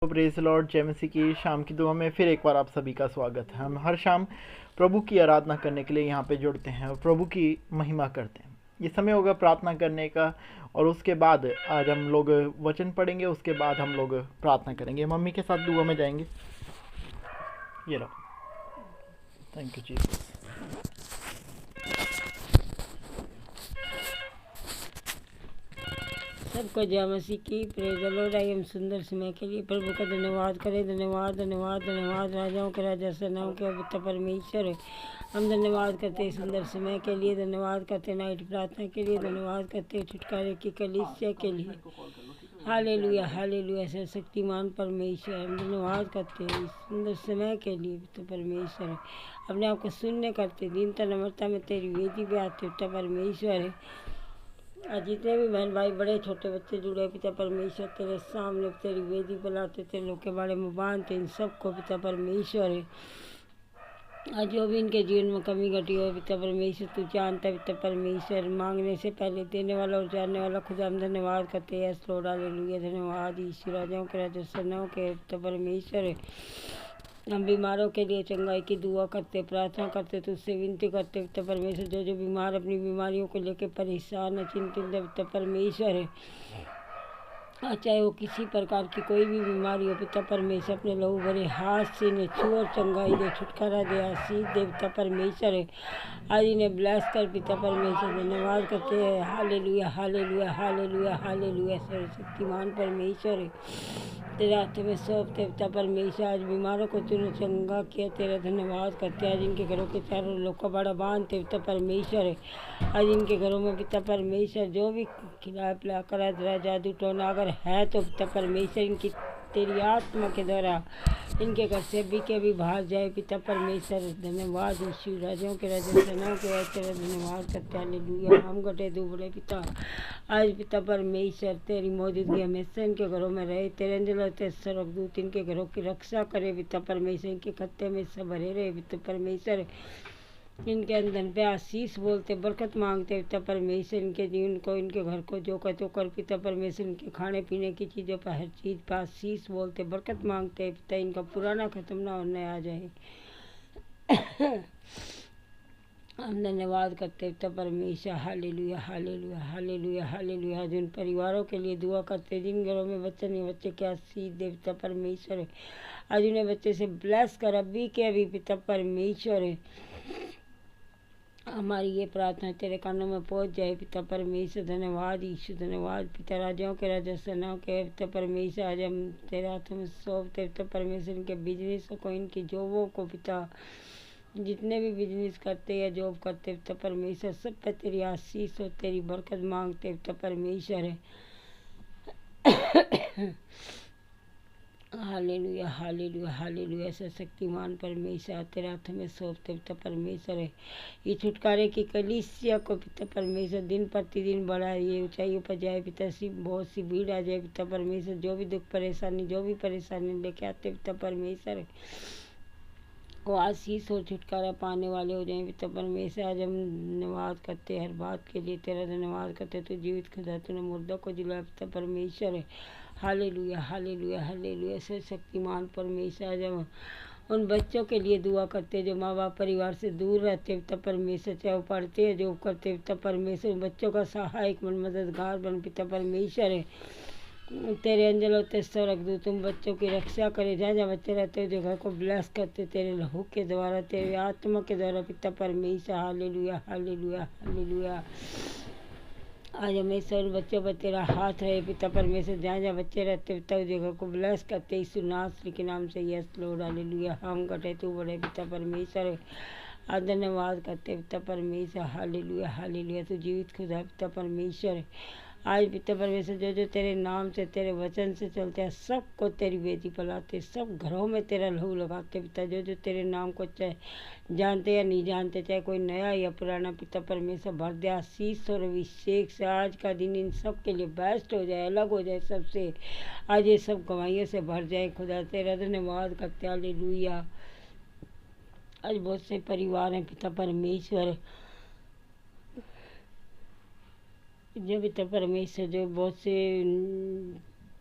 Praise Lord, जय मसीह की। शाम की दुआ में फिर एक बार आप सभी का स्वागत है। हम हर शाम प्रभु की आराधना करने के लिए यहाँ पे जुड़ते हैं और प्रभु की महिमा करते हैं। ये समय होगा प्रार्थना करने का और उसके बाद आज हम लोग वचन पढ़ेंगे, उसके बाद हम लोग प्रार्थना करेंगे। मम्मी के साथ दुआ में जाएंगे। ये लो, थैंक यू जीसस। सबको जय मसीह की। Praise the Lord. आइए हम सुंदर समय के लिए प्रभु का धन्यवाद करें। धन्यवाद धन्यवाद धन्यवाद राजाओं के राजा सेनाओं के पिता परमेश्वर। हम धन्यवाद करते हैं सुंदर समय के लिए, धन्यवाद करते हैं नाइट प्रार्थना के लिए, धन्यवाद करते हैं छुटकारे की कलीसिया के लिए। हालेलुया हालेलुया सर्वशक्तिमान परमेश्वर, हम धन्यवाद करते हैं इस सुंदर समय के लिए पिता परमेश्वर। अपने आप को शून्य करते, दीनता नम्रता में तेरी वेदी पे आते पिता परमेश्वर। आज जितने भी बहन भाई बड़े छोटे बच्चे जुड़े पिता परमेश्वर तेरे सामने तेरी वेदी पर लाते, तेरे लोग के बारे में बांधते, इन सबको पिता परमेश्वर है। आज जो भी इनके जीवन में कमी घटी हो पिता परमेश्वर तू जानता है पिता परमेश्वर। मांगने से पहले देने वाला और जानने वाला खुदा, हम धन्यवाद करते हैं। Yes Lord hallelujah. धन्यवाद यीशु राजाओं के राजा सेनाओं के पिता परमेश्वर। हम बीमारों के लिए चंगाई की दुआ करते, प्रार्थना करते, तुझसे विनती करते पिता परमेश्वर। जो जो बीमार अपनी बीमारियों को लेकर परेशान है, चिंतित है पिता परमेश्वर है, चाहे वो किसी प्रकार की कोई भी बीमारी हो पिता परमेश्वर, अपने लहू भरे हाथ से इन्हें छू और चंगाई दे, छुटकारा दे, आशीष दे पिता परमेश्वर है। आज इन्हें ब्लेस कर पिता परमेश्वर। धन्यवाद करते हैं। हालेलुया हालेलुया हालेलुया हालेलुया सर्वशक्तिमान परमेश्वर है। तेरे हाथ में सौंपते पिता परमेश्वर। आज बीमारों को तूने चंगा किया, तेरा धन्यवाद करते। आज इनके घरों के चारों लोग का बड़ा बांधते पिता परमेश्वर है। आज इनके घरों में पिता परमेश्वर जो भी खिला पिला कर जादू टोना अगर है तो पिता परमेश्वर इनकी तेरी आत्मा के द्वारा इनके घर से भी बाहर जाए पिता परमेश्वर। धन्यवाद यीशु राजाओं के राजा सेनाओं के राजा तेरा धन्यवाद करते। हालेलुया। हम गटे दुबड़े पिता आज पिता परमेश्वर तेरी मौजूदगी हमेशा इनके घरों में रहे। तेरे अंजल तेरे स्वर्गदूत इनके घरों की रक्षा करे पिता परमेश्वर। इनके खत्ते में सब भरे रहे पिता परमेश्वर। इनके अंदर पे आशीष बोलते, बरकत मांगते पिता परमेश्वर। इनके जीवन को, इनके घर को जो कहते हो कर पिता परमेश्वर। इनके खाने पीने की चीज़ों पर हर चीज़ पर आशीष बोलते, बरकत मांगते पिता। इनका पुराना खत्म ना होने आ जाए। हम धन्यवाद करते पिता परमेश्वर। Hallelujah hallelujah hallelujah hallelujah. आज उन परिवारों के लिए दुआ करते जिन घरों में बच्चे नहीं, बच्चे के आशीष दे पिता परमेश्वर। आज उन्हें बच्चे से ब्लेस कर अभी के अभी पिता परमेश्वर। हमारी ये प्रार्थना तेरे कानों में पहुंच जाए पिता परमेश्वर। धन्यवाद यीशु धन्यवाद पिता राजाओं के राजा सेनाओं के पिता परमेश्वर। आज हम तेरे हाथों में सौंपते पिता परमेश्वर। इनके बिजनेस को, इनकी जॉबों को पिता, जितने भी बिजनेस करते या जॉब करते पिता परमेश्वर, सब पे तेरी आशीष और तेरी बरकत मांगते पिता परमेश्वर। हालेलुया हालेलुया हालेलुया सशक्तिमान परमेश्वर तेरे हाथ में सौंपते पिता परमेश्वर है। ये छुटकारे की कलीसिया को पिता परमेश्वर दिन प्रतिदिन बढ़ाइए, ऊंचाइयों पर जाए पिता। सी बहुत सी भीड़ आ जाए पिता परमेश्वर। जो भी दुख परेशानी, जो भी परेशानी लेके आते पिता परमेश्वर, वो आशीष और छुटकारा पाने वाले हो जाए पिता परमेश्वर। आज हम धन्यवाद करते हर बात के लिए तेरा धन्यवाद करते। तू जीवित खुदा, तूने मुर्दा को जिलाया पिता परमेश्वर। हालेलुया हालेलुया हालेलुया सर्वशक्तिमान परमेश्वर। आज हम उन बच्चों के लिए दुआ करते जो माँ बाप परिवार से दूर रहते पिता परमेश्वर, चाहे वो पढ़ते हैं जॉब करते पिता परमेश्वर। बच्चों का सहायक बन, मददगार बन पिता परमेश्वर। तेरे अंजल होते स्वर्गदूत तुम बच्चों की रक्षा करे, जहाँ जहाँ बच्चे रहते हो जो घर को ब्लेस करते तेरे लहू के द्वारा, तेरे आत्मा के द्वारा पिता परमेश्वर। Hallelujah hallelujah hallelujah. आज हमेशा उन बच्चों पर तेरा हाथ रहे पिता परमेश्वर। जहाँ जहाँ बच्चे रहते पिता उस जगह को ब्लेस करते यीशु नासरी के नाम से। Yes Lord hallelujah. हम कटे तू बड़े पिता परमेश्वर। आज धन्यवाद करते पिता परमेश्वर। Hallelujah hallelujah. तू जीवित खुदा पिता परमेश्वर। आज पिता परमेश्वर जो जो तेरे नाम से, तेरे वचन से चलते हैं, सबको तेरी बेटी पलाते, सब घरों में तेरा लहू लगाते पिता। जो जो तेरे नाम को चाहे जानते या नहीं जानते, चाहे कोई नया या पुराना पिता परमेश्वर, भर दे आशीष और अभिषेक से। आज का दिन इन सब के लिए बेस्ट हो जाए, अलग हो जाए सबसे। आज ये सब गवाहियों से भर जाए खुदा। तेरा धन्यवाद करते। हालेलुया। आज बहुत से परिवार हैं पिता परमेश्वर, जो पिता परमेश्वर जो बहुत से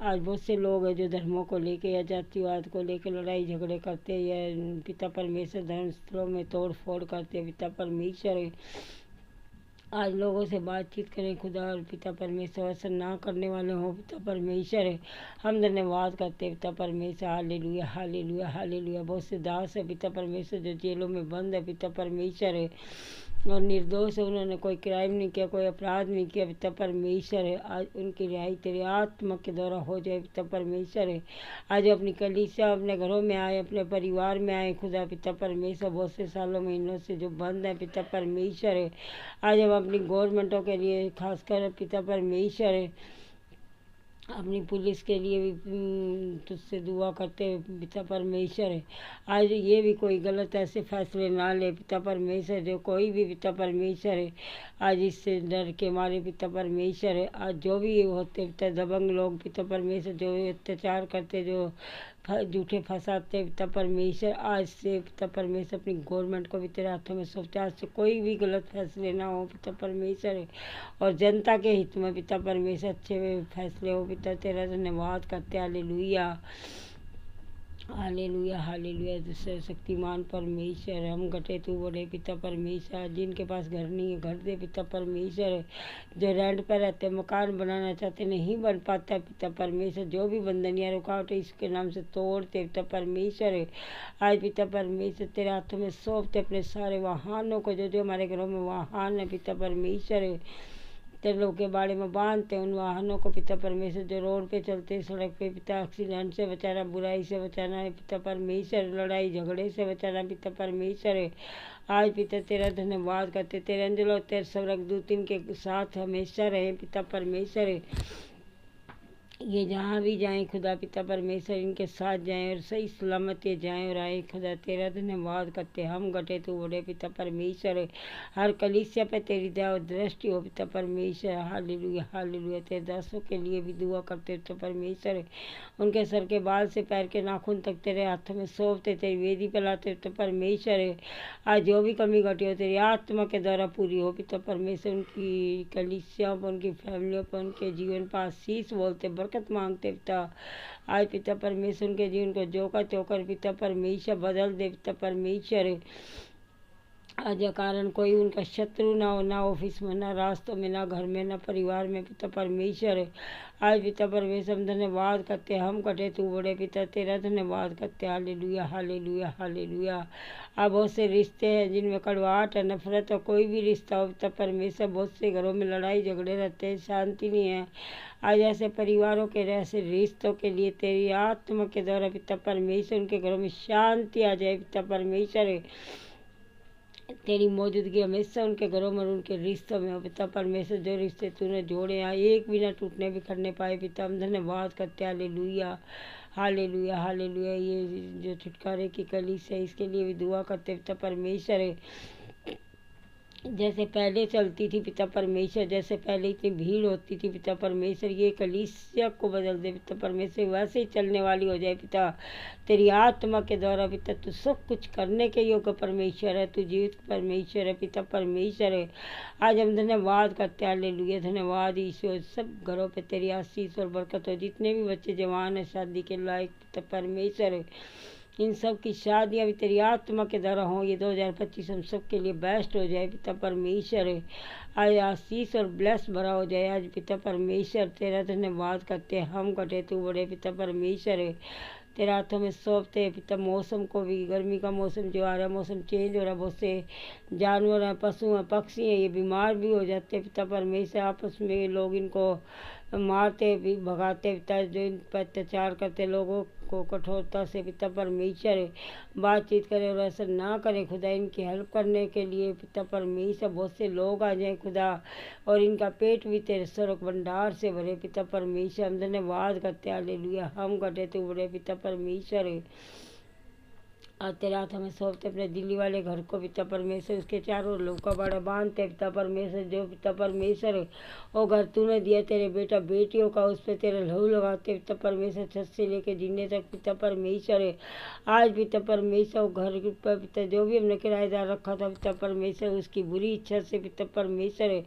आज बहुत से लोग हैं जो धर्मों को लेके या जातिवाद को लेके लड़ाई झगड़े करते हैं या पिता परमेश्वर धर्म स्थलों में तोड़ फोड़ करते हैं। पिता परमेश्वर आज लोगों से बातचीत करें खुदा, और पिता परमेश्वर ऐसा ना करने वाले हों। पिता परमेश्वर हम धन्यवाद करते हैं। पिता परमेश्वर हालेलुया हालेलुया हालेलुया। बहुत से दास है पिता परमेश्वर जो जेलों में बंद है पिता परमेश्वर और निर्दोष है, उन्होंने कोई क्राइम नहीं किया, कोई अपराध नहीं किया। पिता परमेश्वर आज उनकी रिहाई तेरे आत्मा के द्वारा हो जाए। पिता परमेश्वर आज अपनी कलीसिया अपने घरों में आए, अपने परिवार में आए खुदा। पिता परमेश्वर बहुत से सालों महीनों से जो बंद है पिता परमेश्वर आज हम अपनी गवर्नमेंटों के लिए खासकर पिता परमेश्वर अपनी पुलिस के लिए भी तुझसे दुआ करते हैं पिता परमेश्वर। आज ये भी कोई गलत ऐसे फैसले ना ले पिता परमेश्वर, जो कोई भी पिता परमेश्वर आज इससे डर के मारे पिता परमेश्वर आज जो भी होते पिता दबंग लोग पिता परमेश्वर जो अत्याचार करते, जो झूठे फंसाते पिता परमेश्वर, आज से पिता परमेश्वर अपनी गवर्नमेंट को भी तेरे हाथों में सौंपते। आज से कोई भी गलत फैसले ना हो पिता परमेश्वर, और जनता के हित में पिता परमेश्वर अच्छे फैसले हो पिता। तेरा धन्यवाद करते हालेलुया हालेलुया हालेलुया। दूसरे शक्तिमान परमेश्वर हम घटे तू बड़े पिता परमेश्वर। जिनके पास घर नहीं है घर दे पिता परमेश्वर, जो रेंट पर रहते मकान बनाना चाहते नहीं बन पाता पिता परमेश्वर, जो भी बंधनियाँ रुकावट इसके नाम से तोड़ते पिता परमेश्वर। आज पिता परमेश्वर तेरे हाथों में सौंपते अपने सारे वाहनों को, जो जो हमारे घरों में वाहन है पिता परमेश्वर तेरे लोग के बारे में बांधते उन वाहनों को पिता परमेश्वर, जो रोड पे चलते सड़क पे पिता एक्सीडेंट से बचाना, बुराई से बचाना है पिता परमेश्वर, लड़ाई झगड़े से बचाना पिता परमेश्वर। आज पिता तेरा धन्यवाद करते, तेरे अंजलों तेरे स्वर्गदूत इनके साथ हमेशा रहे पिता परमेश्वर। ये जहाँ भी जाएं खुदा पिता परमेश्वर इनके साथ जाएं और सही सलामत ये जाएं और आए खुदा। तेरा धन्यवाद करते हम घटे तू बड़े पिता परमेश्वर। हर कलीसिया पे तेरी दया दृष्टि हो पिता परमेश्वर। Hallelujah hallelujah. तेरे दासों के लिए भी दुआ करते पिता परमेश्वर, उनके सर के बाल से पैर के नाखून तक तेरे हाथों में सौंपते, तेरी वेदी पे लाते पिता परमेश्वर। आज जो भी कमी घटी हो तेरी आत्मा के द्वारा पूरी हो पिता परमेश्वर। उनकी कलीसियाओं पर उनकी फैमिलियों पर उनके जीवन पर आशीष बोलते बरकत मांगते पिता। आज पिता परमेश्वर उनके जीवन को जो का त्यों पिता परमेश्वर बदल दे पिता परमेश्वर। आज कारण कोई उनका शत्रु ना हो, ना ऑफिस में, ना रास्तों में, ना घर में, ना परिवार में पिता परमेश्वर। आज पिता परमेश्वर हम धन्यवाद करते हम कटे तू बड़े पिता। तेरा धन्यवाद करते हालेलुया हालेलुया हालेलुया। अब बहुत से रिश्ते हैं जिनमें कड़वाहट है, नफरत और कोई भी रिश्ता हो पिता परमेश्वर, बहुत से घरों में लड़ाई झगड़े रहते हैं, शांति नहीं है। आज ऐसे परिवारों के ऐसे रिश्तों के लिए तेरी आत्मा के द्वारा पिता परमेश्वर उनके घरों में शांति आ जाए पिता परमेश्वर। तेरी मौजूदगी हमेशा उनके घरों में उनके रिश्तों में हो पिता परमेश्वर। जो रिश्ते तूने जोड़े हैं एक भी ना टूटने बिखरने पाए पिता। हम धन्यवाद करते हालेलुया हालेलुया हालेलुया। ये जो छुटकारे की कलीसिया है इसके लिए भी दुआ करते पिता परमेश्वर। जैसे पहले चलती थी पिता परमेश्वर, जैसे पहले इतनी भीड़ होती थी पिता परमेश्वर, ये कलीसिया को बदल दे पिता परमेश्वर, वैसे ही चलने वाली हो जाए पिता। तेरी आत्मा के द्वारा पिता तू सब कुछ करने के योग्य परमेश्वर है, तू जीवित परमेश्वर है पिता परमेश्वर है। आज हम धन्यवाद करते हैं हालेलुया। धन्यवाद ईश्वर। सब घरों पे तेरी आशीष और बरकत हो। जितने भी बच्चे जवान हैं शादी के लायक पिता परमेश्वर, इन सब की शादियाँ भी तेरी आत्मा के द्वारा हों। ये 2025 हम सब के लिए बेस्ट हो जाए पिता परमेश्वर। आज आशीष और ब्लेस भरा हो जाए आज पिता परमेश्वर। तेरा धन्यवाद करते हम कटे तू बड़े पिता परमेश्वर। तेरे हाथों में सौंपते हैं पिता। मौसम को भी, गर्मी का मौसम जो आ रहा है, मौसम चेंज हो रहा है, बहुत से जानवर हैं, पशु हैं, पक्षी हैं, ये बीमार भी हो जाते हैं पिता परमेश्वर। आपस में लोग इनको मारते भी भगाते पिता, जो इन पर अत्याचार करते लोगों को कठोरता से पिता परमेश्वर बातचीत करे और ऐसा ना करे खुदा। इनकी हेल्प करने के लिए पिता परमेश्वर बहुत से लोग आ जाए खुदा, और इनका पेट भी तेरे स्वर्ग भंडार से भरे पिता परमेश्वर। हम धन्यवाद करते हालेलुया। हम घटे तू बड़े पिता परमेश्वर। आज तेरे हाथ हमें सौंपते अपने दिल्ली वाले घर को पिता परमेश्वर, उसके चारों लोग का बड़ा बांधते पिता परमेश्वर, जो पिता परमेश्वर वो घर तूने दिया तेरे बेटा बेटियों का, उस पर तेरे लहू लगाते पिता परमेश्वर, छत से लेके जीने तक पिता परमेश्वर। आज पिता परमेश्वर वो घर पर पिता जो भी हमने किराएदार रखा था पिता परमेश्वर, उसकी बुरी इच्छा से पिता परमेश्वर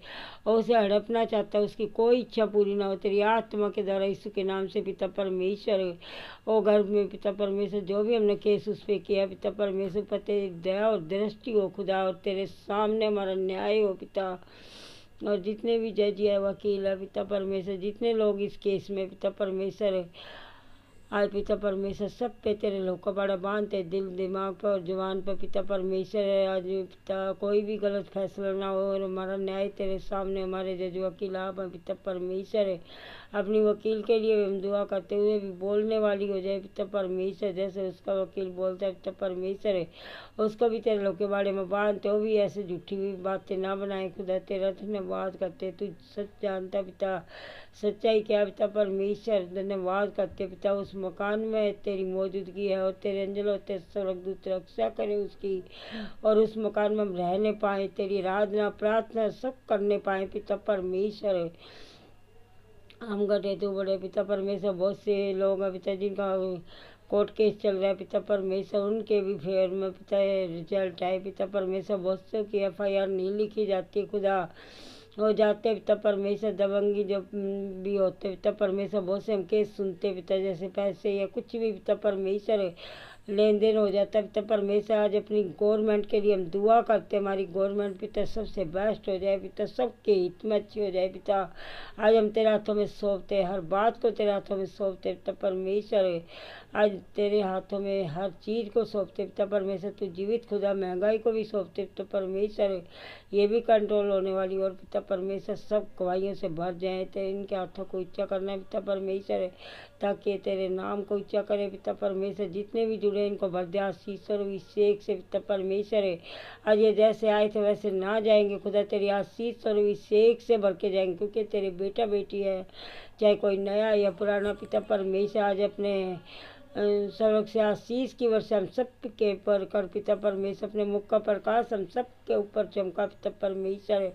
और उसे हड़पना चाहता है, उसकी कोई इच्छा पूरी ना हो तेरी आत्मा के द्वारा यीशु के नाम से पिता परमेश्वर। ओ घर में पिता परमेश्वर जो भी हमने केस उस पर किया पिता परमेश्वर, पर तेरी दया और दृष्टि हो खुदा, और तेरे सामने हमारा न्याय हो पिता। और जितने भी जज है वकील है पिता परमेश्वर, जितने लोग इस केस में पिता परमेश्वर आज पिता परमेश्वर सब पे तेरे लोग का बड़ा बांधते, दिल दिमाग पर और जुबान पर पिता परमेश्वर है। आज पिता कोई भी गलत फैसला ना हो, और हमारा न्याय तेरे सामने हमारे जज वकील आप हैं पिता परमेश्वर है। अपनी वकील के लिए हम दुआ करते हुए भी बोलने वाली हो जाए पिता परमेश्वर, जैसे उसका वकील बोलता है पिता परमेश्वर है, उसको भी तेरे लोग के बारे में बांधते हो भी ऐसे झूठी हुई बातें ना बनाए खुदा, तेरा धन्यवाद करते, तू सच जानता पिता सच्चाई क्या पिता परमेश्वर। धन्यवाद करते पिता उस मकान में तेरी मौजूदगी है, और तेरे अंजल और तेरे स्वर्गदूत रक्षा करें उसकी, और उस मकान में हम रहने पाए, तेरी आराधना प्रार्थना सब करने पाए पिता परमेश्वर। हम गए तो बड़े पिता परमेश्वर, बहुत से लोग हैं पिता जिनका कोर्ट केस चल रहा है पिता परमेश्वर, उनके भी फेवर में पिता रिजल्ट आए पिता परमेश्वर, बहुत से की FIR नहीं लिखी जाती खुदा, हो जाते पिता परमेश्वर दबंगी जो भी होते पिता परमेश्वर, बहुत से हम केस सुनते पिता, जैसे पैसे या कुछ भी पिता परमेश्वर लेन देन हो जाता है पिता परमेश्वर। आज अपनी गवर्नमेंट के लिए हम दुआ करते, हमारी गवर्नमेंट पिता सबसे बेस्ट हो जाए पिता, सबके हित में अच्छी हो जाए पिता। आज हम तेरे हाथों में सौंपते, हर बात को तेरे हाथों में सौंपते पिता परमेश्वर। आज तेरे हाथों में हर चीज़ को सौंपते पिता परमेश्वर, तू जीवित खुदा महंगाई को भी सौंपते पिता परमेश्वर, ये भी कंट्रोल होने वाली, और पिता परमेश्वर सब गवाहियों से भर जाए, तेरे इनके हाथों को ऊंचा करना है पिता परमेश्वर, ताकि तेरे नाम को ऊंचा करे पिता परमेश्वर। जितने भी जुड़े इनको भर दे आशीष और अभिषेक से पिता परमेश्वर। आज ये जैसे आए थे वैसे ना जाएंगे खुदा, तेरी आशीष और अभिषेक से भर के जाएंगे, क्योंकि तेरे बेटा बेटी है, चाहे कोई नया या पुराना पिता परमेश्वर। आज अपने सर्वक से आशीष की वर्षा हम सब के ऊपर कर पिता परमेश्वर, अपने मुख का प्रकाश हम सब के ऊपर चमका पिता परमेश्वर।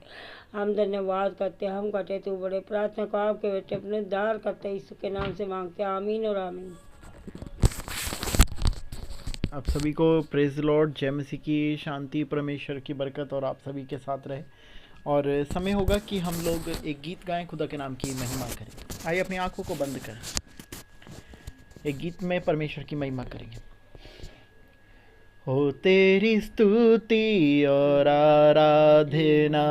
हम धन्यवाद करते, हम कटे तू बड़े, प्रार्थना को आपके बेटे अपने दार करते, यीशु के नाम से मांगते, आमीन और आमीन। आप सभी को प्रेज लॉर्ड, जय मसीह की शांति, परमेश्वर की बरकत और आप सभी के साथ रहे। और समय होगा कि हम लोग एक गीत गाएं, खुदा के नाम की महिमा करें। आइए अपनी आंखों को बंद करें, एक गीत में परमेश्वर की महिमा करेंगे। हो तेरी स्तुति और आराधना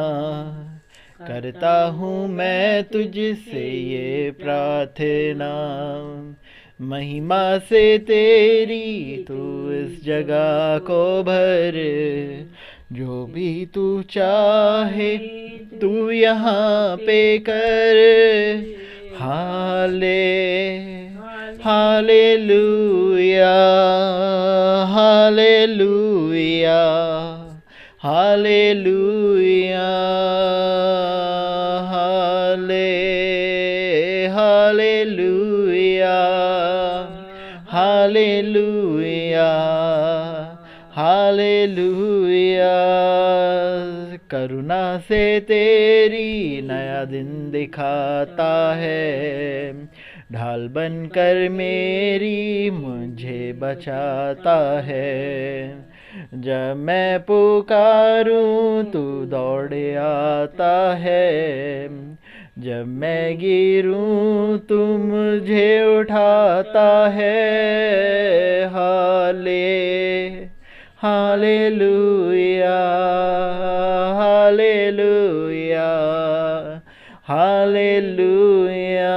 करता हूँ मैं तुझसे ये प्रार्थना, महिमा से तेरी तू इस जगह को भर, जो भी तू चाहे तू यहाँ पे कर। Hallelujah hallelujah hallelujah hallelujah hallelujah hallelujah. करुणा से तेरी नया दिन दिखाता है, ढाल बनकर मेरी मुझे बचाता है। जब मैं पुकारूं तू दौड़े आता है, जब मैं गिरूं तू मुझे उठाता है। Hallelujah hallelujah hallelujah hallelujah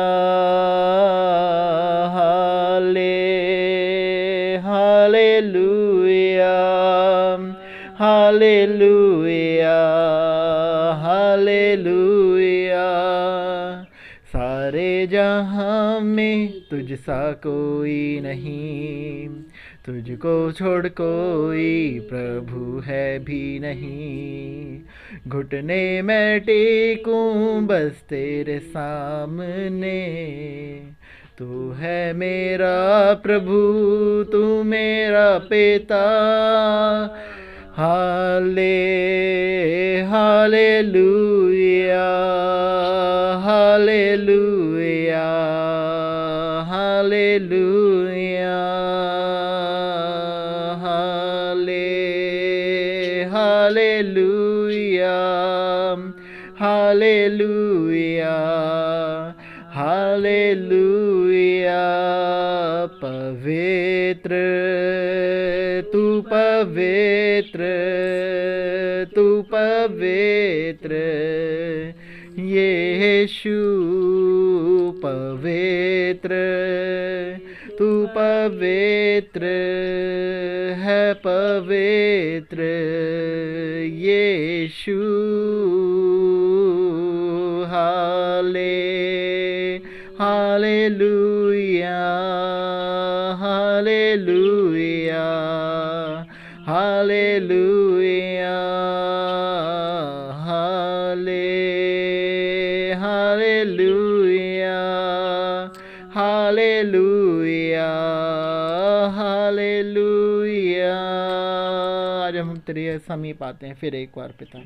hallelujah hallelujah. सारे जहां में तुझ सा कोई नहीं, तुझको छोड़ कोई प्रभु है भी नहीं। घुटने में टेकूं बस तेरे सामने, तू है मेरा प्रभु, तू मेरा पिता। Hallelujah, hallelujah, hallelujah, hallelujah, hallelujah, hallelujah. पवित्र तू, पवित्र तू, पवित्र यीशु, पवित्र तू, पवित्र है, पवित्र Yeshu. Hallelujah, hallelujah, hallelujah, hallelujah, hallelujah, hallelujah. आज हम तेरे समीप आते हैं फिर एक बार पिता,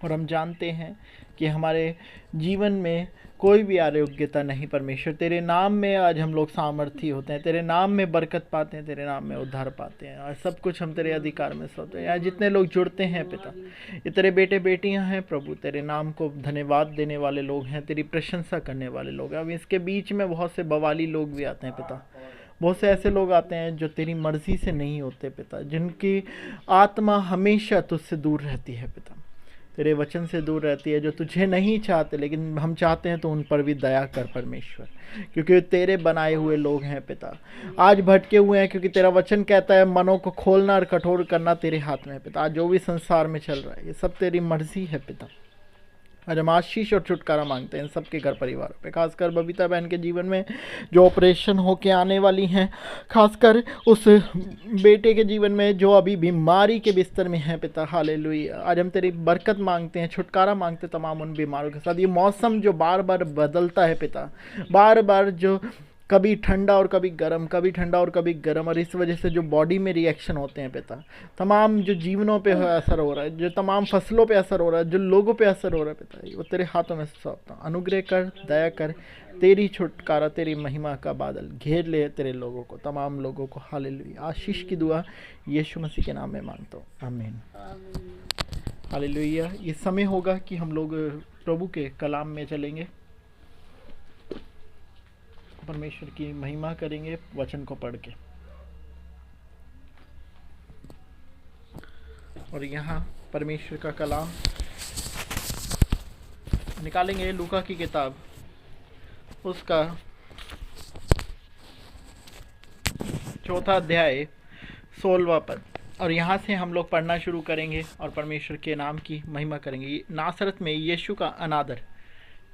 और हम जानते हैं कि हमारे जीवन में कोई भी अयोग्यता नहीं परमेश्वर। तेरे नाम में आज हम लोग सामर्थ्य होते हैं, तेरे नाम में बरकत पाते हैं, तेरे नाम में उद्धार पाते हैं, और सब कुछ हम तेरे अधिकार में सौंपते हैं। आज जितने लोग जुड़ते हैं पिता, ये तेरे बेटे बेटियां हैं प्रभु, तेरे नाम को धन्यवाद देने वाले लोग हैं, तेरी प्रशंसा करने वाले लोग हैं। अब इसके बीच में बहुत से बवाली लोग भी आते हैं पिता, बहुत से ऐसे लोग आते हैं जो तेरी मर्जी से नहीं होते पिता, जिनकी आत्मा हमेशा तुझसे दूर रहती है पिता, तेरे वचन से दूर रहती है, जो तुझे नहीं चाहते लेकिन हम चाहते हैं, तो उन पर भी दया कर परमेश्वर, क्योंकि तेरे बनाए हुए लोग हैं पिता। आज भटके हुए हैं, क्योंकि तेरा वचन कहता है मनों को खोलना और कठोर करना तेरे हाथ में है पिता। आज जो भी संसार में चल रहा है ये सब तेरी मर्जी है पिता। आज हम आशीष और छुटकारा मांगते हैं सबके घर परिवारों पे, खासकर बबीता बहन के जीवन में जो ऑपरेशन होके आने वाली हैं, खासकर उस बेटे के जीवन में जो अभी बीमारी के बिस्तर में है पिता। हालेलुया, आज हम तेरी बरकत मांगते हैं, छुटकारा मांगते हैं तमाम उन बीमारों के साथ। ये मौसम जो बार बार बदलता है पिता, बार बार जो कभी ठंडा और कभी गर्म, कभी ठंडा और कभी गर्म, और इस वजह से जो बॉडी में रिएक्शन होते हैं पिता, तमाम जो जीवनों पे असर हो रहा है, जो तमाम फसलों पे असर हो रहा है, जो लोगों पे असर हो रहा है पिता, वो तेरे हाथों में सौंपता हूं। अनुग्रह कर, दया कर, तेरी छुटकारा, तेरी महिमा का बादल घेर ले तेरे लोगों को, तमाम लोगों को। हालेलुया, आशीष की दुआ यीशु मसीह के नाम में मांगता हूँ, आमीन। हालेलुया। ये समय होगा कि हम लोग प्रभु के कलाम में चलेंगे, परमेश्वर की महिमा करेंगे वचन को पढ़ के। और यहाँ परमेश्वर का कलाम निकालेंगे लूका की किताब, उसका 4 अध्याय 16वां पद, और यहाँ से हम लोग पढ़ना शुरू करेंगे और परमेश्वर के नाम की महिमा करेंगे। नासरत में यीशु का अनादर,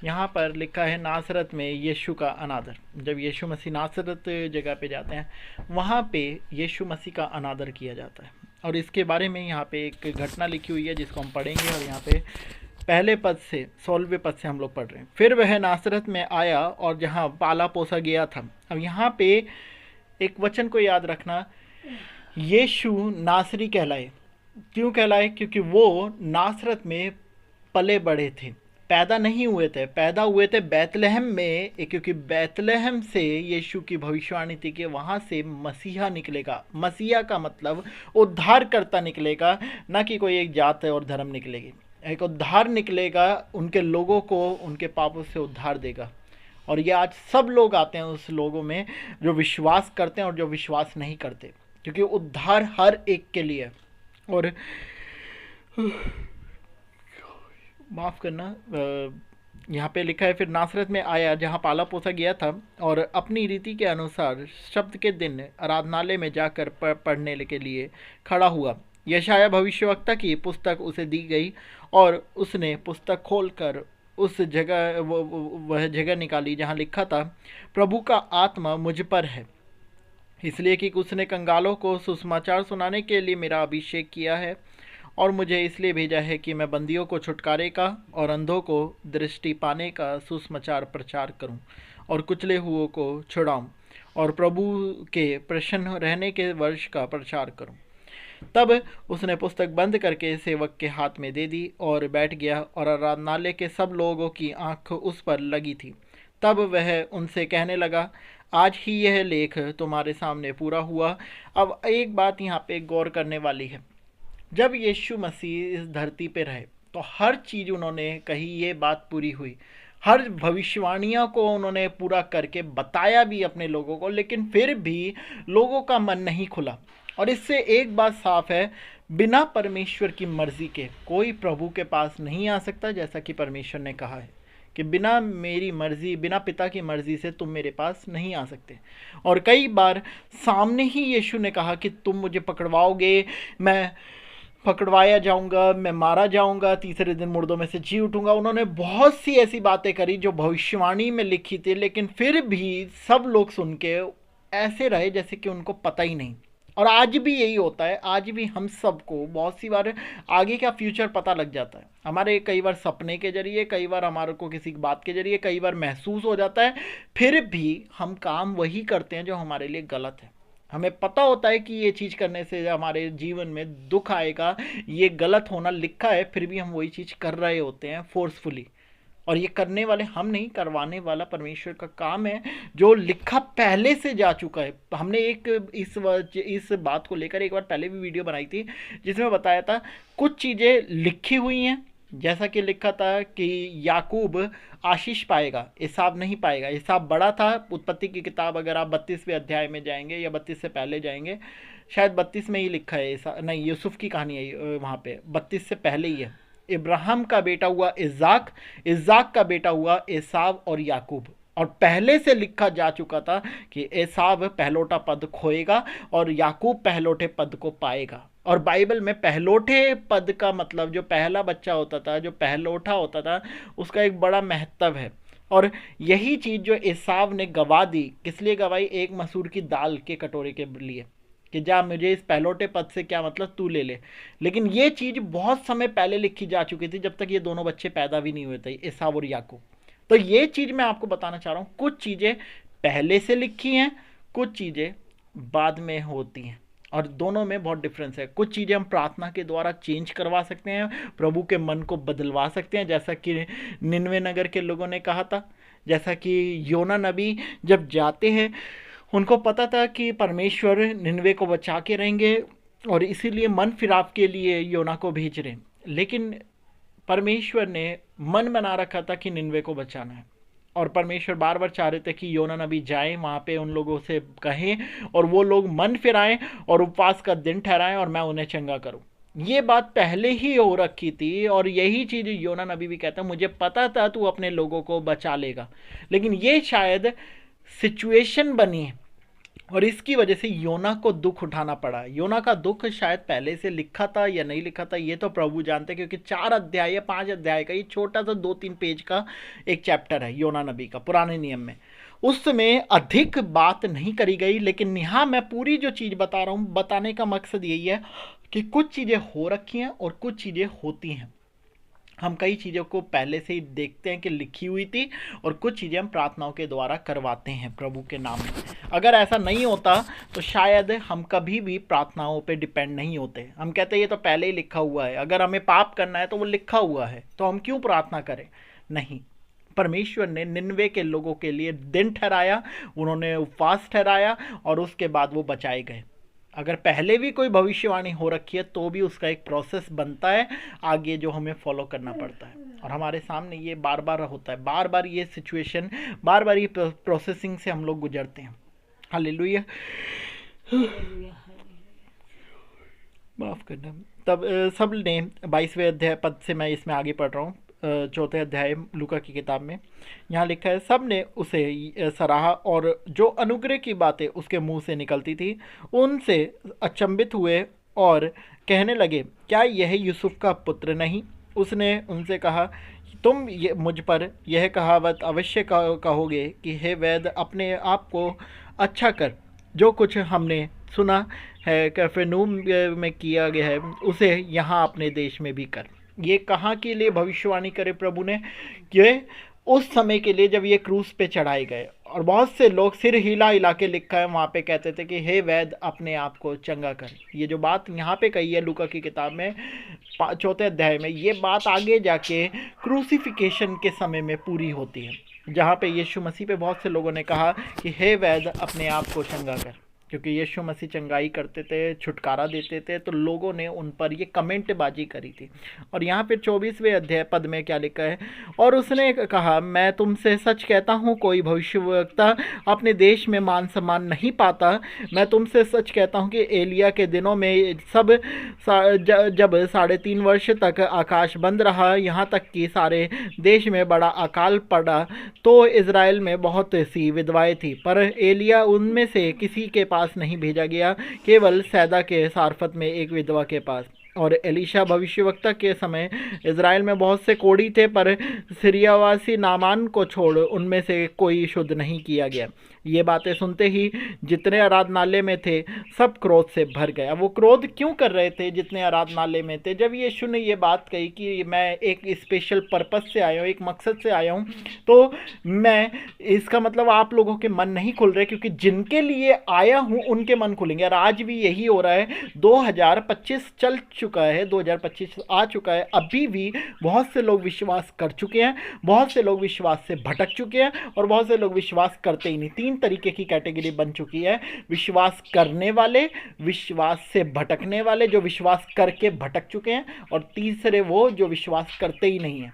यहाँ पर लिखा है नासरत में यीशु का अनादर। जब यीशु मसीह नासरत जगह पे जाते हैं, वहाँ पे यीशु मसीह का अनादर किया जाता है, और इसके बारे में यहाँ पे एक घटना लिखी हुई है जिसको हम पढ़ेंगे। और यहाँ पे पहले पद से 16वें पद से हम लोग पढ़ रहे हैं। फिर वह नासरत में आया और जहाँ पाला पोसा गया था। अब यहाँ पे एक वचन को याद रखना, यीशु नासरी कहलाए। क्यों कहलाए? क्योंकि वो नासरत में पले बढ़े थे, पैदा नहीं हुए थे, पैदा हुए थे बैतलहम में, क्योंकि बैतलहम से यीशु की भविष्यवाणी थी कि वहाँ से मसीहा निकलेगा। मसीहा का मतलब उद्धारकर्ता निकलेगा, ना कि कोई एक जात और धर्म निकलेगी। एक उद्धार निकलेगा, उनके लोगों को उनके पापों से उद्धार देगा। और ये आज सब लोग आते हैं उस लोगों में जो विश्वास करते हैं और जो विश्वास नहीं करते, क्योंकि उद्धार हर एक के लिए। और माफ़ करना, यहाँ पे लिखा है फिर नासरत में आया जहाँ पाला पोसा गया था, और अपनी रीति के अनुसार शब्द के दिन आराधनालय में जाकर पढ़ने के लिए खड़ा हुआ। यशाया भविष्यवक्ता की पुस्तक उसे दी गई और उसने पुस्तक खोलकर उस जगह वह जगह निकाली जहाँ लिखा था, प्रभु का आत्मा मुझ पर है, इसलिए कि उसने कंगालों को सुसमाचार सुनाने के लिए मेरा अभिषेक किया है, और मुझे इसलिए भेजा है कि मैं बंदियों को छुटकारे का और अंधों को दृष्टि पाने का सुसमाचार प्रचार करूं, और कुचले हुओं को छुड़ाऊं और प्रभु के प्रसन्न रहने के वर्ष का प्रचार करूं। तब उसने पुस्तक बंद करके सेवक के हाथ में दे दी और बैठ गया, और आराधनालय के सब लोगों की आंख उस पर लगी थी। तब वह उनसे कहने लगा, आज ही यह लेख तुम्हारे सामने पूरा हुआ। अब एक बात यहाँ पे गौर करने वाली है। जब यीशु मसीह इस धरती पे रहे तो हर चीज़ उन्होंने कही, ये बात पूरी हुई। हर भविष्यवाणियों को उन्होंने पूरा करके बताया भी अपने लोगों को, लेकिन फिर भी लोगों का मन नहीं खुला। और इससे एक बात साफ है, बिना परमेश्वर की मर्जी के कोई प्रभु के पास नहीं आ सकता। जैसा कि परमेश्वर ने कहा है कि बिना मेरी मर्जी, बिना पिता की मर्जी से तुम मेरे पास नहीं आ सकते। और कई बार सामने ही यीशु ने कहा कि तुम मुझे पकड़वाओगे, मैं पकड़वाया जाऊंगा, मैं मारा जाऊंगा, तीसरे दिन मुर्दों में से जी उठूंगा। उन्होंने बहुत सी ऐसी बातें करी जो भविष्यवाणी में लिखी थी, लेकिन फिर भी सब लोग सुन के ऐसे रहे जैसे कि उनको पता ही नहीं। और आज भी यही होता है। आज भी हम सबको बहुत सी बार आगे का फ्यूचर पता लग जाता है, हमारे कई बार सपने के जरिए, कई बार हमारे को किसी बात के जरिए, कई बार महसूस हो जाता है। फिर भी हम काम वही करते हैं जो हमारे लिए गलत है। हमें पता होता है कि ये चीज़ करने से हमारे जीवन में दुख आएगा, ये गलत होना लिखा है, फिर भी हम वही चीज़ कर रहे होते हैं फोर्सफुली। और ये करने वाले हम नहीं, करवाने वाला परमेश्वर का काम है, जो लिखा पहले से जा चुका है। हमने एक इस बात को लेकर एक बार पहले भी वीडियो बनाई थी, जिसमें बताया था कुछ चीज़ें लिखी हुई हैं, जैसा कि लिखा था कि याकूब आशीष पाएगा, एसाव नहीं पाएगा। एसाव बड़ा था। उत्पत्ति की किताब अगर आप 32वें अध्याय में जाएंगे या 32 से पहले जाएंगे, शायद 32 में ही लिखा है, नहीं, यूसुफ की कहानी है वहाँ पे, 32 से पहले ही है। इब्राहिम का बेटा हुआ इज़ाक, इज़ाक का बेटा हुआ एसाव और याकूब। और पहले से लिखा जा चुका था कि एसाव पहलोटा पद खोएगा और याकूब पहलोटे पद को पाएगा। और बाइबल में पहलोटे पद का मतलब जो पहला बच्चा होता था, जो पहलोठा होता था, उसका एक बड़ा महत्व है। और यही चीज़ जो एसाव ने गवा दी, किस लिए गवाई? एक मसूर की दाल के कटोरे के लिए, कि जा मुझे इस पहलोटे पद से क्या मतलब, तू ले ले। लेकिन ये चीज़ बहुत समय पहले लिखी जा चुकी थी, जब तक ये दोनों बच्चे पैदा भी नहीं हुए थे, एसाव और याकूब। तो ये चीज़ मैं आपको बताना चाह रहा हूँ, कुछ चीज़ें पहले से लिखी हैं, कुछ चीज़ें बाद में होती हैं, और दोनों में बहुत डिफरेंस है। कुछ चीज़ें हम प्रार्थना के द्वारा चेंज करवा सकते हैं, प्रभु के मन को बदलवा सकते हैं, जैसा कि निनवे नगर के लोगों ने कहा था। जैसा कि योना नबी जब जाते हैं, उनको पता था कि परमेश्वर निनवे को बचा के रहेंगे, और इसीलिए मन फिराव के लिए योना को भेज रहे हैं। लेकिन परमेश्वर ने मन बना रखा था कि निनवे को बचाना है, और परमेश्वर बार बार चाह रहे थे कि योना नबी जाएं वहाँ पे, उन लोगों से कहें, और वो लोग मन फिराएं और उपवास का दिन ठहराएं, और मैं उन्हें चंगा करूं। ये बात पहले ही हो रखी थी, और यही चीज़ योना नबी भी कहता है, मुझे पता था तू अपने लोगों को बचा लेगा। लेकिन ये शायद सिचुएशन बनी है, और इसकी वजह से योना को दुख उठाना पड़ा। योना का दुख शायद पहले से लिखा था या नहीं लिखा था, ये तो प्रभु जानते, क्योंकि 4 अध्याय या 5 अध्याय का ये छोटा सा 2-3 पेज का एक चैप्टर है योना नबी का पुराने नियम में। उसमें अधिक बात नहीं करी गई। लेकिन यहाँ मैं पूरी जो चीज़ बता रहा हूँ, बताने का मकसद यही है कि कुछ चीज़ें हो रखी हैं और कुछ चीज़ें होती हैं। हम कई चीज़ों को पहले से ही देखते हैं कि लिखी हुई थी, और कुछ चीज़ें हम प्रार्थनाओं के द्वारा करवाते हैं प्रभु के नाम में। अगर ऐसा नहीं होता तो शायद हम कभी भी प्रार्थनाओं पे डिपेंड नहीं होते। हम कहते हैं ये तो पहले ही लिखा हुआ है, अगर हमें पाप करना है तो वो लिखा हुआ है, तो हम क्यों प्रार्थना करें? नहीं, परमेश्वर ने निनवे के लोगों के लिए दिन ठहराया, उन्होंने उपवास ठहराया, और उसके बाद वो बचाए गए। अगर पहले भी कोई भविष्यवाणी हो रखी है तो भी उसका एक प्रोसेस बनता है आगे, जो हमें फॉलो करना पड़ता है। और हमारे सामने ये बार बार होता है, बार बार ये सिचुएशन, बार बार ये प्रोसेसिंग से हम लोग गुजरते हैं। हालेलुया, माफ़ करना। तब सब ने 22वें अध्याय पद से मैं इसमें आगे पढ़ रहा हूँ, 4थे अध्याय लूका की किताब में। यहाँ लिखा है, सब ने उसे सराहा, और जो अनुग्रह की बातें उसके मुंह से निकलती थी उनसे अचंभित हुए और कहने लगे, क्या यह यूसुफ का पुत्र नहीं? उसने उनसे कहा, तुम मुझ पर यह कहावत अवश्य कहोगे कि हे वैद्य, अपने आप को अच्छा कर, जो कुछ हमने सुना है कफरनहूम में किया गया है उसे यहाँ अपने देश में भी कर। ये कहाँ के लिए भविष्यवाणी करे प्रभु ने? कि उस समय के लिए जब ये क्रूस पे चढ़ाए गए, और बहुत से लोग सिर हिला हिला के लिखा है वहाँ पे कहते थे कि हे वैद्य अपने आप को चंगा कर। ये जो बात यहाँ पे कही है लूका की किताब में 4 अध्याय में, ये बात आगे जाके क्रूसिफिकेशन के समय में पूरी होती है, जहाँ पे यीशु मसीह पे बहुत से लोगों ने कहा कि हे वैद्य अपने आप को चंगा कर, क्योंकि यीशु मसीह चंगाई करते थे, छुटकारा देते थे, तो लोगों ने उन पर ये कमेंटबाजी करी थी। और यहाँ पे 24वें अध्याय पद में क्या लिखा है, और उसने कहा मैं तुमसे सच कहता हूँ कोई भविष्यवक्ता अपने देश में मान सम्मान नहीं पाता। मैं तुमसे सच कहता हूँ कि एलिया के दिनों में जब 3.5 वर्ष तक आकाश बंद रहा, यहाँ तक कि सारे देश में बड़ा अकाल पड़ा, तो इज़राइल में बहुत सी विधवाएं थी, पर एलिया उनमें से किसी के पास नहीं भेजा गया, केवल सैदा के सारफत में एक विधवा के पास। और एलीशा भविष्यवक्ता के समय इज़राइल में बहुत से कोढ़ी थे, पर सीरियावासी नामान को छोड़ उनमें से कोई शुद्ध नहीं किया गया। ये बातें सुनते ही जितने आराधनालय में थे सब क्रोध से भर गए। अब वो क्रोध क्यों कर रहे थे जितने आराधनालय में थे? जब यीशु ने ये बात कही कि मैं एक स्पेशल पर्पस से आया हूँ, एक मकसद से आया हूँ, तो मैं इसका मतलब आप लोगों के मन नहीं खुल रहे, क्योंकि जिनके लिए आया हूँ उनके मन खुलेंगे। और आज भी यही हो रहा है। 2025 चल चुका है, 2025 आ चुका है, अभी भी बहुत से लोग विश्वास कर चुके हैं, बहुत से लोग विश्वास से भटक चुके हैं, और बहुत से लोग विश्वास करते ही नहीं। 3 तरीके की कैटेगरी बन चुकी है, विश्वास करने वाले, विश्वास से भटकने वाले जो विश्वास करके भटक चुके हैं, और तीसरे वो जो विश्वास करते ही नहीं है,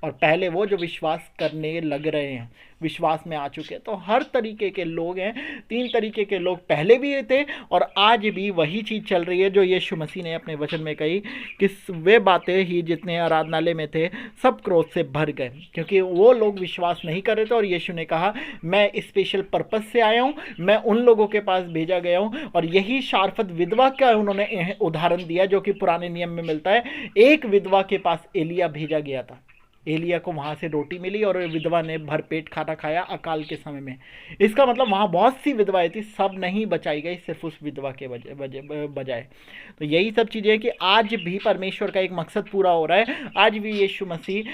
और पहले वो जो विश्वास करने लग रहे हैं, विश्वास में आ चुके हैं। तो हर तरीके के लोग हैं। 3 तरीके के लोग पहले भी थे, और आज भी वही चीज़ चल रही है जो यीशु मसीह ने अपने वचन में कही कि वे बातें ही जितने आराधनालय में थे सब क्रोध से भर गए, क्योंकि वो लोग विश्वास नहीं कर रहे थे। और यीशु ने कहा मैं स्पेशल पर्पस से आया हूँ, मैं उन लोगों के पास भेजा गया हूँ। और यही शारफत विधवा का उन्होंने उदाहरण दिया, जो कि पुराने नियम में मिलता है। एक विधवा के पास एलिया भेजा गया था, एलिया को वहाँ से रोटी मिली और विधवा ने भरपेट खाना खाया अकाल के समय में। इसका मतलब वहाँ बहुत सी विधवाएं थी, सब नहीं बचाई गई, सिर्फ उस विधवा के बजाय। तो यही सब चीज़ें कि आज भी परमेश्वर का एक मकसद पूरा हो रहा है। आज भी यीशु मसीह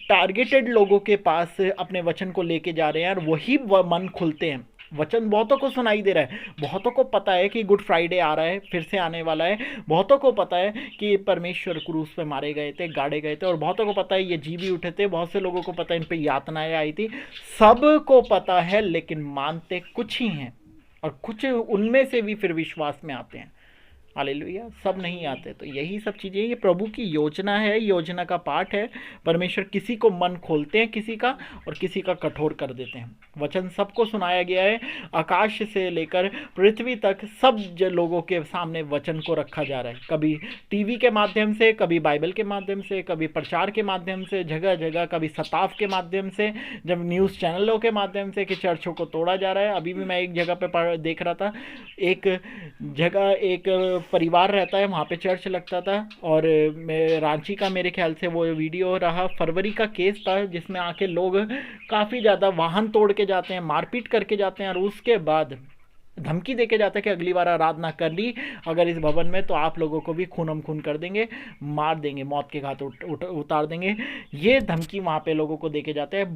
टारगेटेड लोगों के पास अपने वचन को लेके जा रहे हैं, और वही मन खुलते हैं। वचन बहुतों को सुनाई दे रहा है, बहुतों को पता है कि गुड फ्राइडे आ रहा है, फिर से आने वाला है, बहुतों को पता है कि परमेश्वर क्रूस पे मारे गए थे, गाड़े गए थे, और बहुतों को पता है ये जी भी उठे थे, बहुत से लोगों को पता है इन पे यातनाएं आई थी, सबको पता है, लेकिन मानते कुछ ही हैं, और कुछ उनमें से भी फिर विश्वास में आते हैं। हालेलुया, सब नहीं आते। तो यही सब चीज़ें, ये प्रभु की योजना है, योजना का पार्ट है। परमेश्वर किसी को मन खोलते हैं किसी का, और किसी का कठोर कर देते हैं। वचन सबको सुनाया गया है, आकाश से लेकर पृथ्वी तक सब लोगों के सामने वचन को रखा जा रहा है। कभी टीवी के माध्यम से, कभी बाइबल के माध्यम से, कभी प्रचार के माध्यम से, जगह जगह, कभी सताव के माध्यम से, जब न्यूज़ चैनलों के माध्यम से कि चर्चों को तोड़ा जा रहा है। अभी भी मैं एक जगह पे देख रहा था, एक जगह एक परिवार रहता है, वहाँ पे चर्च लगता था, और रांची का मेरे ख्याल से वो वीडियो रहा, फरवरी का केस था, जिसमें आके लोग काफ़ी ज़्यादा वाहन तोड़ के जाते हैं, मारपीट करके जाते हैं, और उसके बाद धमकी देके जाता है कि अगली बार आराधना कर ली अगर इस भवन में, तो आप लोगों को भी खूनम खून कर देंगे, मार देंगे, मौत के घाट उतार देंगे। ये धमकी वहाँ पे लोगों को देके जाते हैं,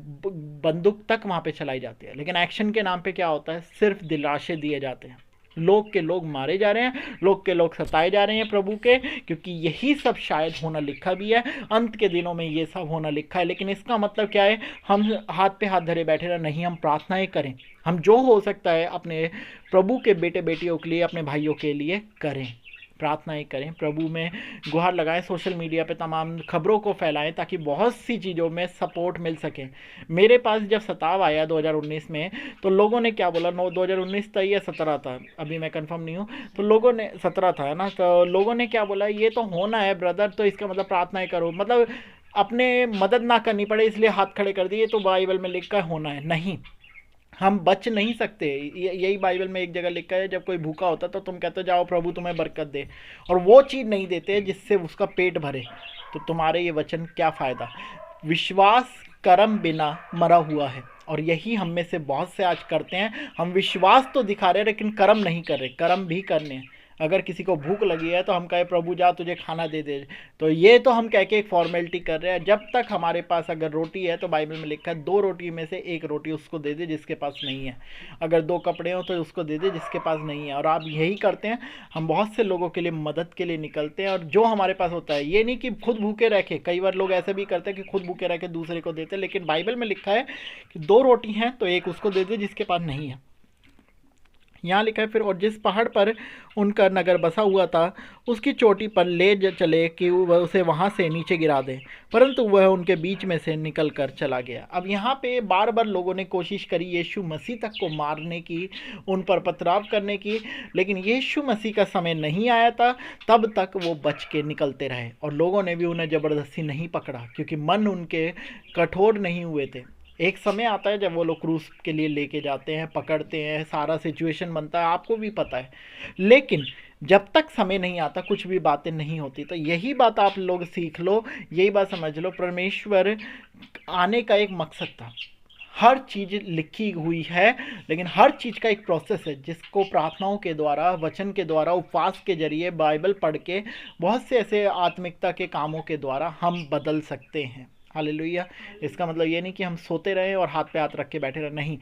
बंदूक तक वहाँ पे चलाई जाती है। लेकिन एक्शन के नाम पे क्या होता है? सिर्फ दिलासे दिए जाते हैं, लोग के लोग मारे जा रहे हैं, लोग के लोग सताए जा रहे हैं प्रभु के, क्योंकि यही सब शायद होना लिखा भी है, अंत के दिनों में ये सब होना लिखा है। लेकिन इसका मतलब क्या है? हम हाथ पे हाथ धरे बैठे रहे नहीं, हम प्रार्थनाएं करें, हम जो हो सकता है अपने प्रभु के बेटे बेटियों के लिए, अपने भाइयों के लिए करें, प्रार्थनाएं करें, प्रभु में गुहार लगाएं, सोशल मीडिया पे तमाम खबरों को फैलाएं, ताकि बहुत सी चीज़ों में सपोर्ट मिल सके। मेरे पास जब सताव आया 2019 में, तो लोगों ने क्या बोला, 2019 था या 17 था, अभी मैं कंफर्म नहीं हूँ, तो लोगों ने 17 था ना, तो लोगों ने क्या बोला, ये तो होना है ब्रदर, तो इसका मतलब प्रार्थनाएं करो, मतलब अपने मदद ना करनी पड़े इसलिए हाथ खड़े कर दिए, तो बाइबल में लिखा होना है। नहीं, हम बच नहीं सकते। यही बाइबल में एक जगह लिखा है, जब कोई भूखा होता तो तुम कहते जाओ प्रभु तुम्हें बरकत दे, और वो चीज़ नहीं देते जिससे उसका पेट भरे, तो तुम्हारे ये वचन क्या फ़ायदा? विश्वास कर्म बिना मरा हुआ है, और यही हम में से बहुत से आज करते हैं। हम विश्वास तो दिखा रहे हैं लेकिन कर्म नहीं कर रहे, कर्म भी करने हैं। अगर किसी को भूख लगी है तो हम कहे प्रभु जा तुझे खाना दे दे, तो ये तो हम कह के एक फॉर्मेलिटी कर रहे हैं। जब तक हमारे पास अगर रोटी है तो बाइबल में लिखा है 2 रोटी में से 1 रोटी उसको दे दे जिसके पास नहीं है, अगर 2 कपड़े हो तो उसको दे दे जिसके पास नहीं है। और आप यही करते हैं, हम बहुत से लोगों के लिए मदद के लिए निकलते हैं और जो हमारे पास होता है, ये नहीं कि खुद भूखे रखे। कई बार लोग ऐसे भी करते हैं कि खुद भूखे रह के दूसरे को देते हैं, लेकिन बाइबल में लिखा है कि 2 रोटी हैं तो 1 उसको दे दे जिसके पास नहीं है। यहाँ लिखा है फिर, और जिस पहाड़ पर उनका नगर बसा हुआ था उसकी चोटी पर ले चले कि वह उसे वहाँ से नीचे गिरा दे, परंतु वह उनके बीच में से निकल कर चला गया। अब यहाँ पे बार बार लोगों ने कोशिश करी यीशु मसीह तक को मारने की, उन पर पथराव करने की, लेकिन यीशु मसीह का समय नहीं आया था। तब तक वो बच के निकलते रहे और लोगों ने भी उन्हें ज़बरदस्ती नहीं पकड़ा, क्योंकि मन उनके कठोर नहीं हुए थे। एक समय आता है जब वो लोग क्रूस के लिए लेके जाते हैं, पकड़ते हैं, सारा सिचुएशन बनता है, आपको भी पता है। लेकिन जब तक समय नहीं आता कुछ भी बातें नहीं होती। तो यही बात आप लोग सीख लो, यही बात समझ लो, परमेश्वर आने का एक मकसद था। हर चीज़ लिखी हुई है, लेकिन हर चीज़ का एक प्रोसेस है जिसको प्रार्थनाओं के द्वारा, वचन के द्वारा, उपवास के जरिए, बाइबल पढ़ के, बहुत से ऐसे आत्मिकता के कामों के द्वारा हम बदल सकते हैं। हालेलुया। इसका मतलब ये नहीं कि हम सोते रहें और हाथ पे हाथ रख के बैठे रहें, नहीं।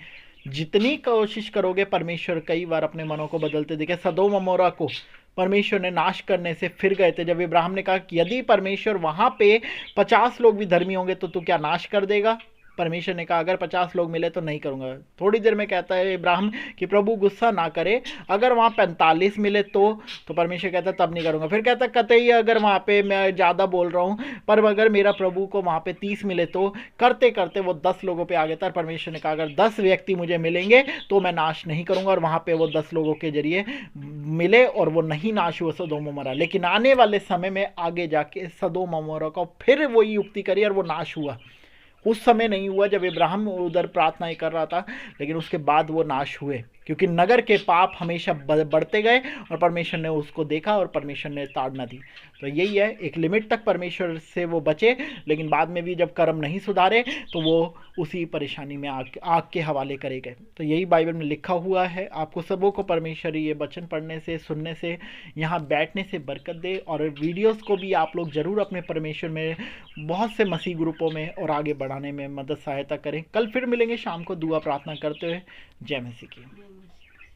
जितनी कोशिश करोगे, परमेश्वर कई बार अपने मनों को बदलते दिखे। सदोम अमोरा को परमेश्वर ने नाश करने से फिर गए थे। जब इब्राहिम ने कहा कि यदि परमेश्वर वहाँ पे 50 लोग भी धर्मी होंगे तो तू क्या नाश कर देगा? परमेश्वर ने कहा अगर 50 लोग मिले तो नहीं करूँगा। थोड़ी देर में कहता है इब्राहिम कि प्रभु गुस्सा ना करे, अगर वहाँ 45 मिले तो परमेश्वर कहता है तब नहीं करूँगा। फिर कहता कतई अगर वहाँ पे मैं ज़्यादा बोल रहा हूँ, पर अगर मेरा प्रभु को वहाँ पे 30 मिले तो। करते करते वो 10 लोगों पे आ गया था। परमेश्वर ने कहा अगर 10 व्यक्ति मुझे मिलेंगे तो मैं नाश नहीं करूँगा, और वहाँ पे वो 10 लोगों के जरिए मिले और वो नहीं नाश हुआ सदोम अमोरा। लेकिन आने वाले समय में आगे जाके सदोम अमोरा को फिर वही युक्ति करी और वो नाश हुआ। उस समय नहीं हुआ जब इब्राहिम उधर प्रार्थनाएं कर रहा था, लेकिन उसके बाद वो नाश हुए, क्योंकि नगर के पाप हमेशा बढ़ते गए और परमेश्वर ने उसको देखा और परमेश्वर ने ताड़ना दी। तो यही है, एक लिमिट तक परमेश्वर से वो बचे, लेकिन बाद में भी जब कर्म नहीं सुधारे तो वो उसी परेशानी में आग के हवाले करे गए। तो यही बाइबल में लिखा हुआ है। आपको सबों को परमेश्वर ये वचन पढ़ने से, सुनने से, यहाँ बैठने से बरकत दे। और वीडियोस को भी आप लोग ज़रूर अपने परमेश्वर में बहुत से मसीह ग्रुपों में और आगे बढ़ाने में मदद सहायता करें। कल फिर मिलेंगे शाम को दुआ प्रार्थना करते हुए। जय मसीह की।